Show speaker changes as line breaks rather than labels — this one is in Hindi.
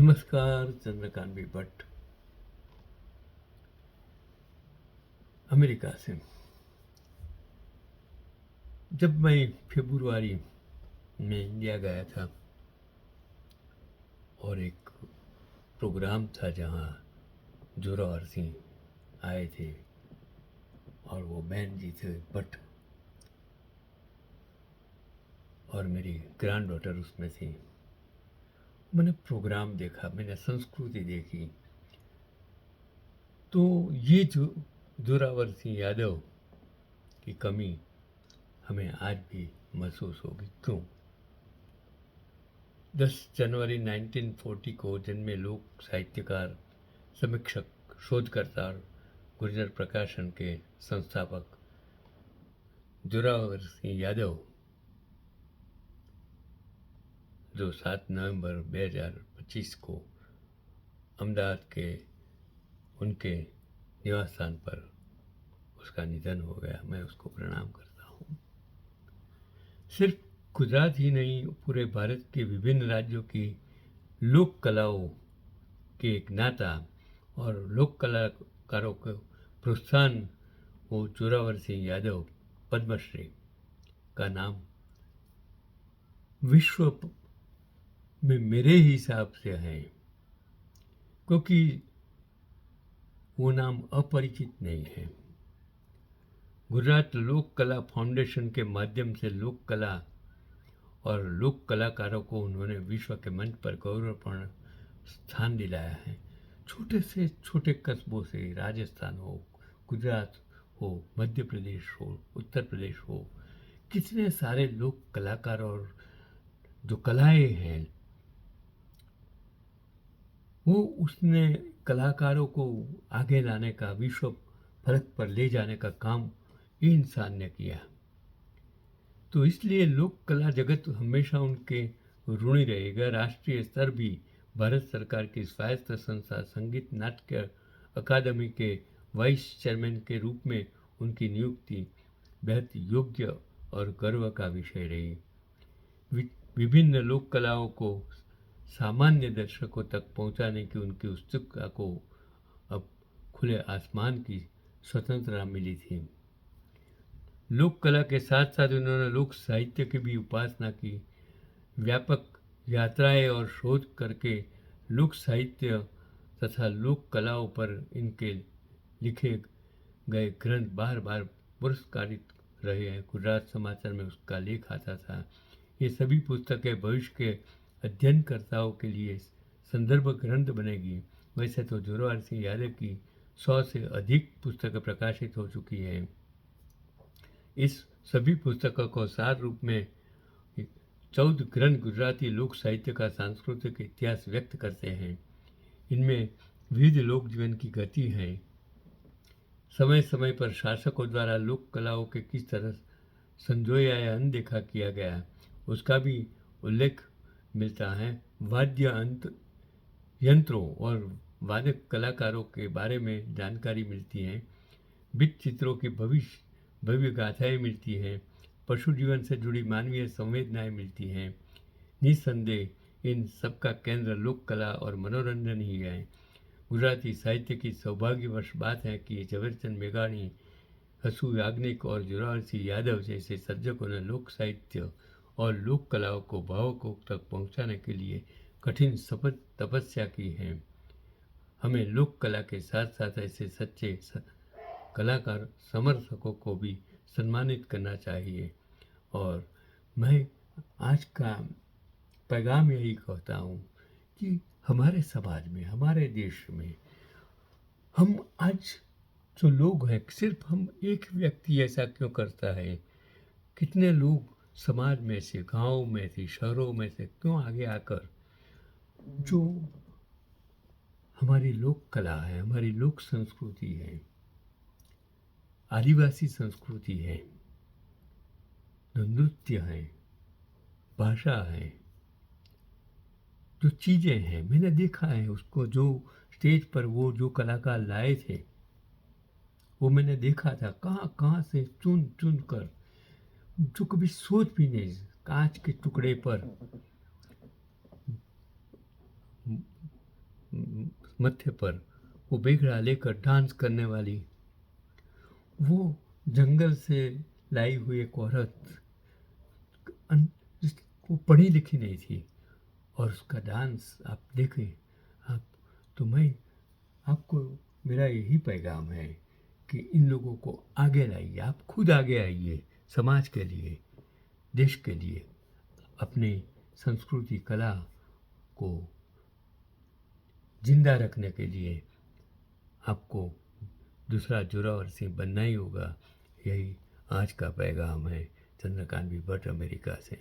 नमस्कार। चंद्रकांत बी भट्ट, अमेरिका से। जब मैं फरवरी में इंडिया गया था और एक प्रोग्राम था जहाँ जोरावर सिंह आए थे और वो बहन जी थे भट्ट और मेरी ग्रैंड डॉटर उसमें थी। मैंने प्रोग्राम देखा, मैंने संस्कृति देखी, तो ये जो जोरावर सिंह यादव की कमी हमें आज भी महसूस होगी। क्यों? 10 जनवरी 1940 को जन्मे लोक साहित्यकार, समीक्षक, शोधकर्ता और गुर्जर प्रकाशन के संस्थापक जोरावर सिंह यादव, जो 7 नवंबर 2025 को अहमदाबाद के उनके निवास स्थान पर उसका निधन हो गया। मैं उसको प्रणाम करता हूँ। सिर्फ गुजरात ही नहीं, पूरे भारत के विभिन्न राज्यों की लोक कलाओं के एक नाता और लोक कलाकारों को प्रोत्साहन वो जोरावर सिंह यादव पद्मश्री का नाम विश्व में मेरे हिसाब से है, क्योंकि वो नाम अपरिचित नहीं है। गुजरात लोक कला फाउंडेशन के माध्यम से लोक कला और लोक कलाकारों को उन्होंने विश्व के मंच पर गौरवपूर्ण स्थान दिलाया है। छोटे से छोटे कस्बों से, राजस्थान हो, गुजरात हो, मध्य प्रदेश हो, उत्तर प्रदेश हो, कितने सारे लोक कलाकार और जो कलाएं हैं, वो उसने कलाकारों को आगे लाने का, विश्व फलक पर ले जाने का काम इंसान ने किया। तो इसलिए लोक कला जगत हमेशा उनके ऋणी रहेगा। राष्ट्रीय स्तर भी भारत सरकार की स्वायत्त संस्था संगीत नाट्य अकादमी के वाइस चेयरमैन के रूप में उनकी नियुक्ति बेहद योग्य और गर्व का विषय रही। विभिन्न लोक कलाओं को सामान्य दर्शकों तक पहुंचाने की उनकी उत्सुकता को अब खुले आसमान की स्वतंत्रता मिली थी। लोक कला के साथ साथ उन्होंने लोक साहित्य की भी उपासना की। व्यापक यात्राएं और शोध करके लोक साहित्य तथा लोक कलाओं पर इनके लिखे गए ग्रंथ बार बार पुरस्कारित रहे हैं। गुजरात समाचार में उसका लेख आता था। ये सभी पुस्तकें भविष्य के अध्ययनकर्ताओं के लिए संदर्भ ग्रंथ बनेगी। वैसे तो जोरावर सिंह यादव की 100 से अधिक पुस्तकें प्रकाशित हो चुकी हैं। इस सभी पुस्तकों को सार रूप में 14 ग्रंथ गुजराती लोक साहित्य का सांस्कृतिक इतिहास व्यक्त करते हैं। इनमें विविध लोक जीवन की गति है। समय समय पर शासकों द्वारा लोक कलाओं के किस तरह संजोया या अनदेखा किया गया, उसका भी उल्लेख मिलता है। वाद्य यंत्रों और वादक कलाकारों के बारे में जानकारी मिलती है। भित्त चित्रों की भव्य गाथाएं मिलती हैं। पशु जीवन से जुड़ी मानवीय संवेदनाएं मिलती हैं। निस्संदेह इन सबका केंद्र लोक कला और मनोरंजन ही है। गुजराती साहित्य की सौभाग्यवश बात है कि झवेरचंद मेघाणी, हसु याज्ञनिक और जोरावर सिंह यादव जैसे सर्जकों ने लोक साहित्य और लोक कलाओं को भावकों तक पहुंचाने के लिए कठिन तपस्या की है। हमें लोक कला के साथ साथ ऐसे सच्चे कलाकार समर्थकों को भी सम्मानित करना चाहिए। और मैं आज का पैगाम यही कहता हूँ कि हमारे समाज में, हमारे देश में हम आज जो लोग हैं, सिर्फ हम एक व्यक्ति ऐसा क्यों करता है? कितने लोग समाज में से, गांव में से, शहरों में से क्यों आगे आकर जो हमारी लोक कला है, हमारी लोक संस्कृति है, आदिवासी संस्कृति है, जो नृत्य है, भाषा है, जो चीज़ें हैं, मैंने देखा है उसको, जो स्टेज पर वो जो कलाकार लाए थे, वो मैंने देखा था कहाँ कहाँ से चुन चुन कर, जो कभी सोच भी नहीं, कांच के टुकड़े पर मत्थे पर वो बेगड़ा लेकर डांस करने वाली, वो जंगल से लाई हुई एक औरत, अन वो पढ़ी लिखी नहीं थी, और उसका डांस आप देखें। आप तो मैं आपको मेरा यही पैगाम है कि इन लोगों को आगे लाइए, आप खुद आगे आइए, समाज के लिए, देश के लिए, अपनी संस्कृति कला को जिंदा रखने के लिए आपको दूसरा जोरावर सिंह बनना ही होगा। यही आज का पैगाम है चंद्रकांत भी भट्ट, अमेरिका से।